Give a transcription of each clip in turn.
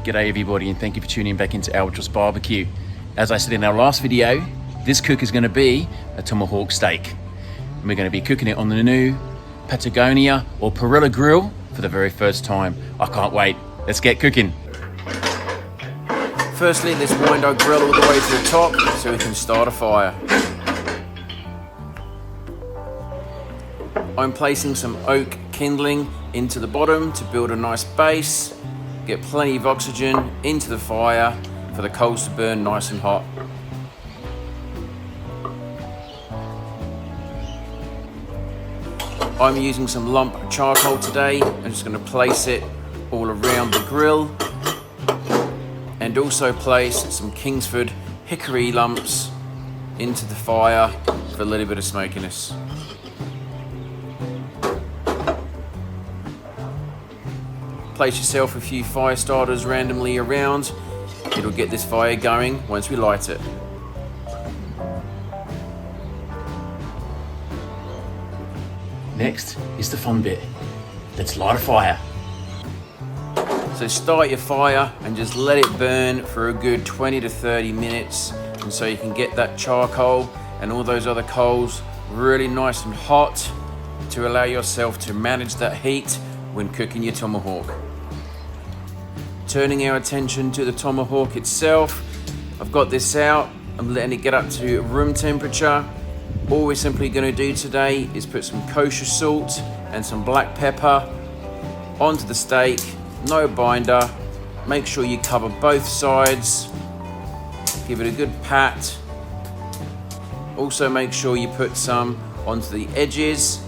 G'day everybody, and thank you for tuning back into Albatross Barbecue. As I said in our last video, this cook is going to be a tomahawk steak. And we're going to be cooking it on the new Patagonia or Perilla grill for the very first time. I can't wait. Let's get cooking. Firstly, let's wind our grill all the way to the top so we can start a fire. I'm placing some oak kindling into the bottom to build a nice base, get plenty of oxygen into the fire for the coals to burn nice and hot. I'm using some lump charcoal today. I'm just going to place it all around the grill and also place some Kingsford hickory lumps into the fire for a little bit of smokiness. Place yourself a few fire starters randomly around. It'll get this fire going once we light it. Next is the fun bit. Let's light a fire. So start your fire and just let it burn for a good 20 to 30 minutes. And so you can get that charcoal and all those other coals really nice and hot to allow yourself to manage that heat when cooking your tomahawk. Turning our attention to the tomahawk itself, I've got this out. I'm letting it get up to room temperature. All we're simply going to do today is put some kosher salt and some black pepper onto the steak, no binder. Make sure you cover both sides, give it a good pat. Also make sure you put some onto the edges,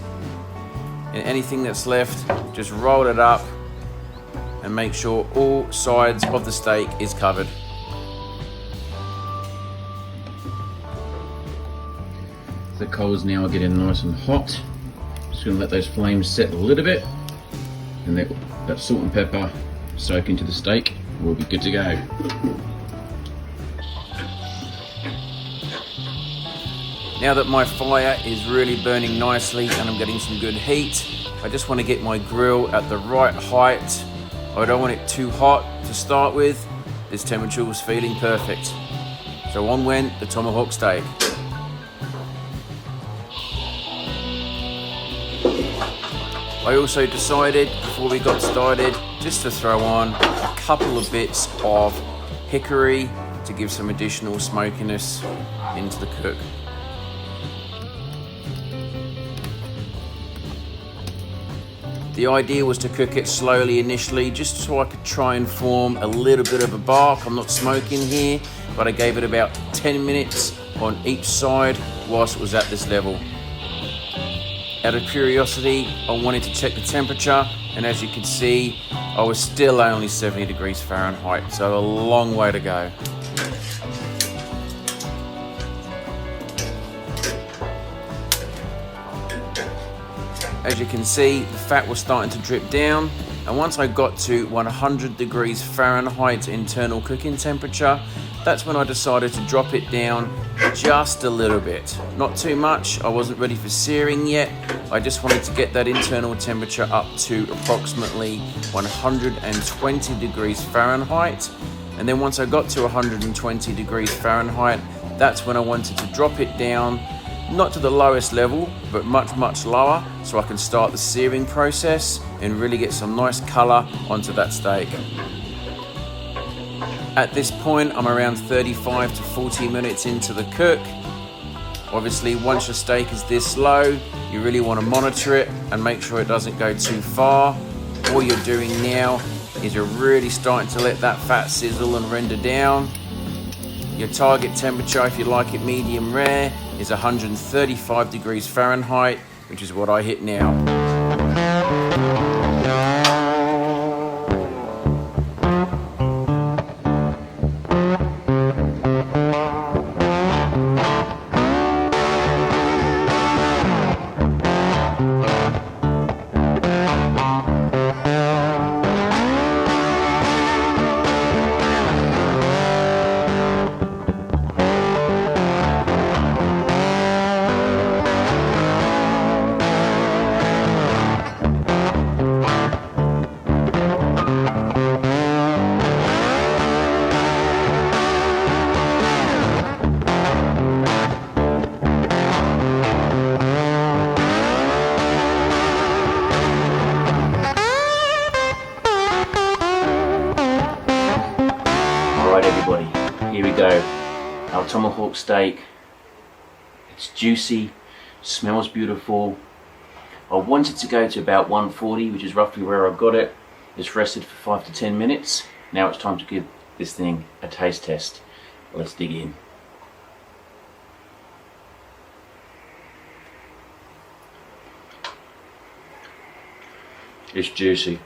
and anything that's left, just roll it up and make sure all sides of the steak is covered. The coals now are getting nice and hot. Just going to let those flames set a little bit and let that salt and pepper soak into the steak. We'll be good to go. Now that my fire is really burning nicely and I'm getting some good heat, I just want to get my grill at the right height. I don't want it too hot to start with. This temperature was feeling perfect. So on went the tomahawk steak. I also decided before we got started just to throw on a couple of bits of hickory to give some additional smokiness into the cook. The idea was to cook it slowly initially, just so I could try and form a little bit of a bark. I'm not smoking here, but I gave it about 10 minutes on each side whilst it was at this level. Out of curiosity, I wanted to check the temperature, and as you can see, I was still only 70 degrees Fahrenheit, so a long way to go. As you can see, the fat was starting to drip down, and once I got to 100 degrees Fahrenheit internal cooking temperature, that's when I decided to drop it down just a little bit. Not too much, I wasn't ready for searing yet. I just wanted to get that internal temperature up to approximately 120 degrees Fahrenheit. And then once I got to 120 degrees Fahrenheit, that's when I wanted to drop it down, not to the lowest level, but much lower, so I can start the searing process and really get some nice color onto that steak. At this point, I'm around 35 to 40 minutes into the cook. Obviously, once your steak is this low, you really want to monitor it and make sure it doesn't go too far. All you're doing now is you're really starting to let that fat sizzle and render down. Your target temperature, if you like it medium rare, is 135 degrees Fahrenheit, which is what I hit now. tomahawk steak. It's juicy, smells beautiful. I wanted to go to about 140, which is roughly where I got it. It's rested for 5 to 10 minutes. Now it's time to give this thing a taste test. Let's dig in. It's juicy.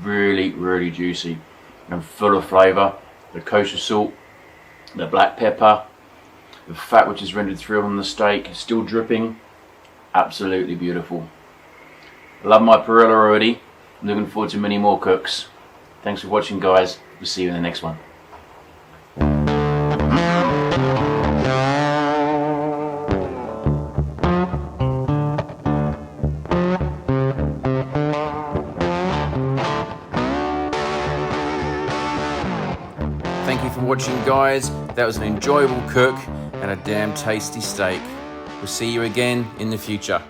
Really, really juicy and full of flavour. The kosher salt, the black pepper, the fat which is rendered through on the steak, still dripping. Absolutely beautiful. I love my perilla already. I'm looking forward to many more cooks. Thanks for watching, guys. We'll see you in the next one. Thank you for watching, guys. That was an enjoyable cook and a damn tasty steak. We'll see you again in the future.